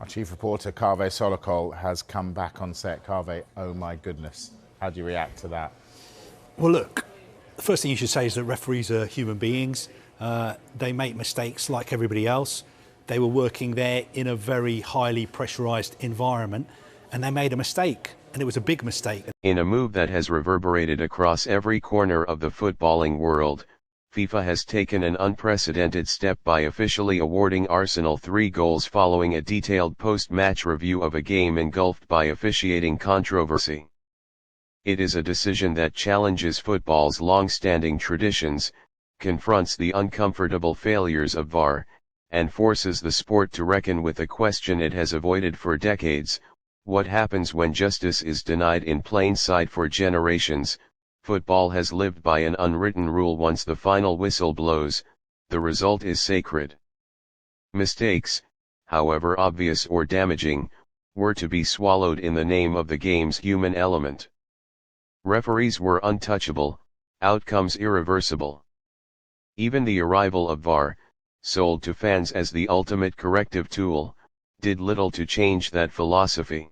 Our chief reporter, Kaveh Solokol, has come back on set. Kaveh, oh my goodness. How do you react to that? Well, look, the first thing you should say is that referees are human beings. They make mistakes like everybody else. They were working there in a very highly pressurised environment, and they made a mistake, and it was a big mistake. In a move that has reverberated across every corner of the footballing world, FIFA has taken an unprecedented step by officially awarding Arsenal 3 goals following a detailed post-match review of a game engulfed by officiating controversy. It is a decision that challenges football's long-standing traditions, confronts the uncomfortable failures of VAR, and forces the sport to reckon with a question it has avoided for decades: what happens when justice is denied in plain sight for generations? Football has lived by an unwritten rule: once the final whistle blows, the result is sacred. Mistakes, however obvious or damaging, were to be swallowed in the name of the game's human element. Referees were untouchable, outcomes irreversible. Even the arrival of VAR, sold to fans as the ultimate corrective tool, did little to change that philosophy.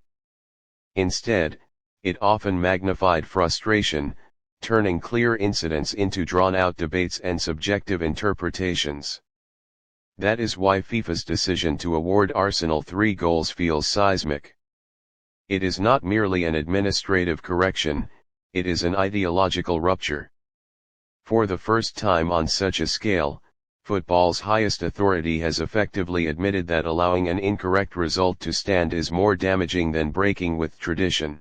Instead, it often magnified frustration, turning clear incidents into drawn-out debates and subjective interpretations. That is why FIFA's decision to award Arsenal 3 goals feels seismic. It is not merely an administrative correction, it is an ideological rupture. For the first time on such a scale, football's highest authority has effectively admitted that allowing an incorrect result to stand is more damaging than breaking with tradition.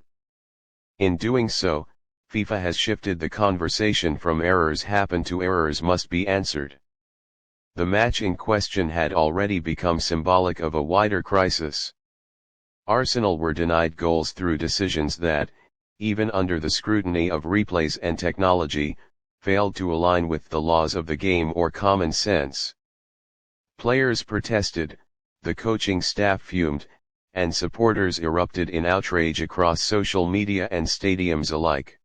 In doing so, FIFA has shifted the conversation from errors happen to errors must be answered. The match in question had already become symbolic of a wider crisis. Arsenal were denied goals through decisions that, even under the scrutiny of replays and technology, failed to align with the laws of the game or common sense. Players protested, the coaching staff fumed, and supporters erupted in outrage across social media and stadiums alike.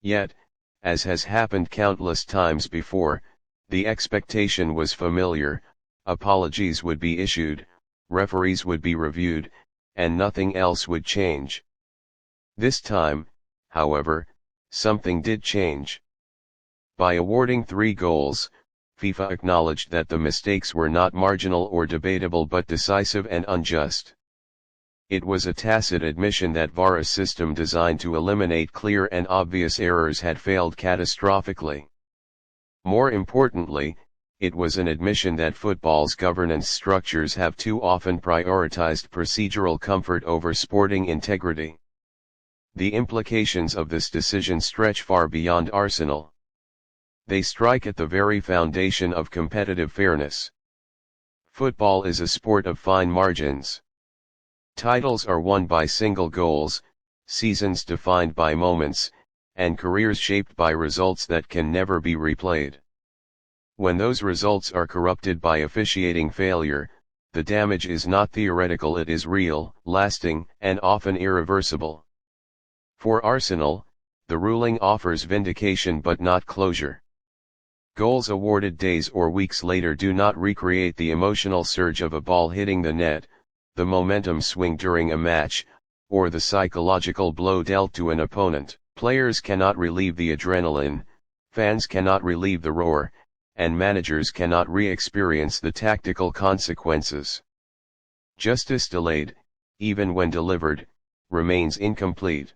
Yet, as has happened countless times before, the expectation was familiar: apologies would be issued, referees would be reviewed, and nothing else would change. This time, however, something did change. By awarding 3 goals, FIFA acknowledged that the mistakes were not marginal or debatable but decisive and unjust. It was a tacit admission that VAR, a system designed to eliminate clear and obvious errors, had failed catastrophically. More importantly, it was an admission that football's governance structures have too often prioritized procedural comfort over sporting integrity. The implications of this decision stretch far beyond Arsenal. They strike at the very foundation of competitive fairness. Football is a sport of fine margins. Titles are won by single goals, seasons defined by moments, and careers shaped by results that can never be replayed. When those results are corrupted by officiating failure, the damage is not theoretical, it is real, lasting, and often irreversible. For Arsenal, the ruling offers vindication but not closure. Goals awarded days or weeks later do not recreate the emotional surge of a ball hitting the net, the momentum swing during a match, or the psychological blow dealt to an opponent. Players cannot relieve the adrenaline, fans cannot relieve the roar, and managers cannot re-experience the tactical consequences. Justice delayed, even when delivered, remains incomplete.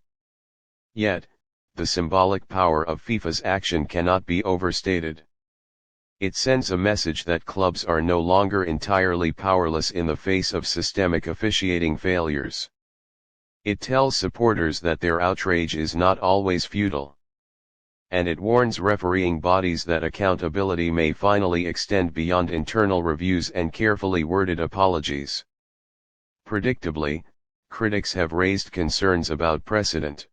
Yet, the symbolic power of FIFA's action cannot be overstated. It sends a message that clubs are no longer entirely powerless in the face of systemic officiating failures. It tells supporters that their outrage is not always futile. And it warns refereeing bodies that accountability may finally extend beyond internal reviews and carefully worded apologies. Predictably, critics have raised concerns about precedent.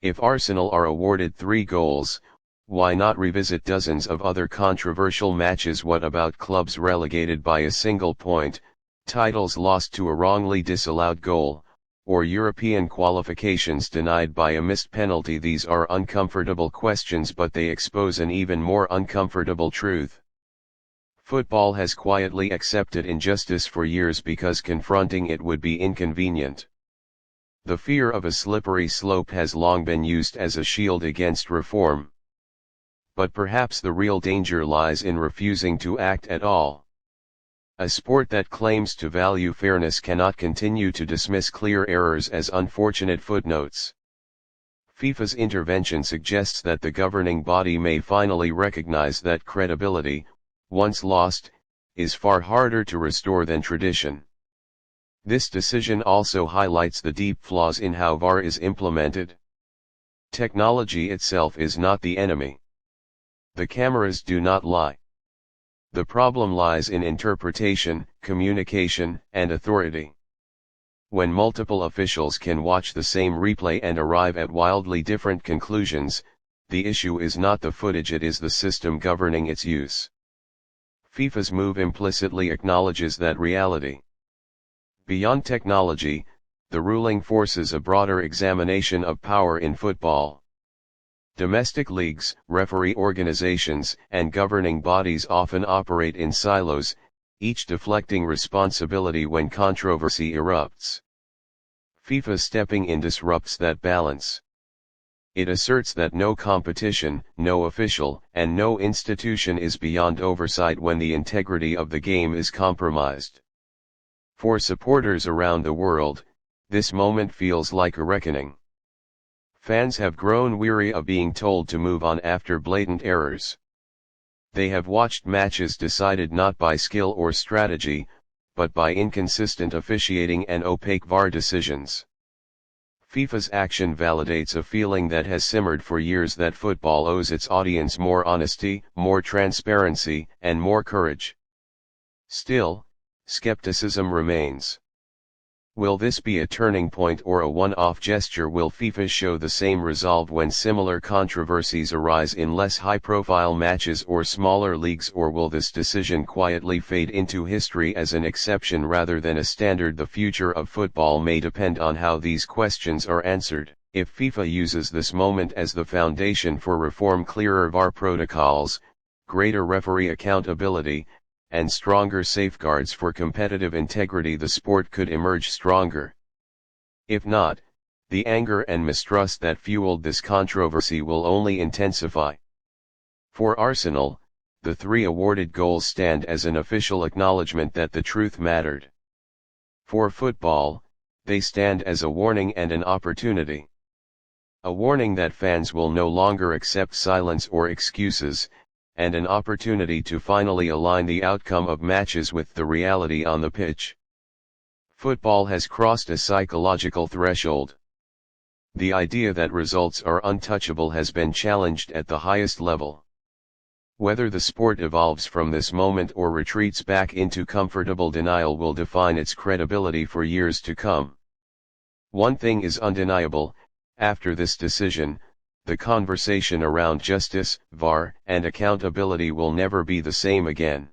If Arsenal are awarded 3 goals, why not revisit dozens of other controversial matches? What about clubs relegated by a single point, titles lost to a wrongly disallowed goal, or European qualifications denied by a missed penalty? These are uncomfortable questions, but they expose an even more uncomfortable truth. Football has quietly accepted injustice for years because confronting it would be inconvenient. The fear of a slippery slope has long been used as a shield against reform. But perhaps the real danger lies in refusing to act at all. A sport that claims to value fairness cannot continue to dismiss clear errors as unfortunate footnotes. FIFA's intervention suggests that the governing body may finally recognize that credibility, once lost, is far harder to restore than tradition. This decision also highlights the deep flaws in how VAR is implemented. Technology itself is not the enemy. The cameras do not lie. The problem lies in interpretation, communication, and authority. When multiple officials can watch the same replay and arrive at wildly different conclusions, the issue is not the footage, it is the system governing its use. FIFA's move implicitly acknowledges that reality. Beyond technology, the ruling forces a broader examination of power in football. Domestic leagues, referee organizations, and governing bodies often operate in silos, each deflecting responsibility when controversy erupts. FIFA stepping in disrupts that balance. It asserts that no competition, no official, and no institution is beyond oversight when the integrity of the game is compromised. For supporters around the world, this moment feels like a reckoning. Fans have grown weary of being told to move on after blatant errors. They have watched matches decided not by skill or strategy, but by inconsistent officiating and opaque VAR decisions. FIFA's action validates a feeling that has simmered for years that football owes its audience more honesty, more transparency, and more courage. Still, skepticism remains. Will this be a turning point or a one-off gesture? Will FIFA show the same resolve when similar controversies arise in less high-profile matches or smaller leagues, or will this decision quietly fade into history as an exception rather than a standard? The future of football may depend on how these questions are answered. If FIFA uses this moment as the foundation for reform, clearer VAR protocols, greater referee accountability, and stronger safeguards for competitive integrity, the sport could emerge stronger. If not, the anger and mistrust that fueled this controversy will only intensify. For Arsenal, the 3 awarded goals stand as an official acknowledgement that the truth mattered. For football, they stand as a warning and an opportunity. A warning that fans will no longer accept silence or excuses, and an opportunity to finally align the outcome of matches with the reality on the pitch. Football has crossed a psychological threshold. The idea that results are untouchable has been challenged at the highest level. Whether the sport evolves from this moment or retreats back into comfortable denial will define its credibility for years to come. One thing is undeniable: after this decision, the conversation around justice, VAR, and accountability will never be the same again.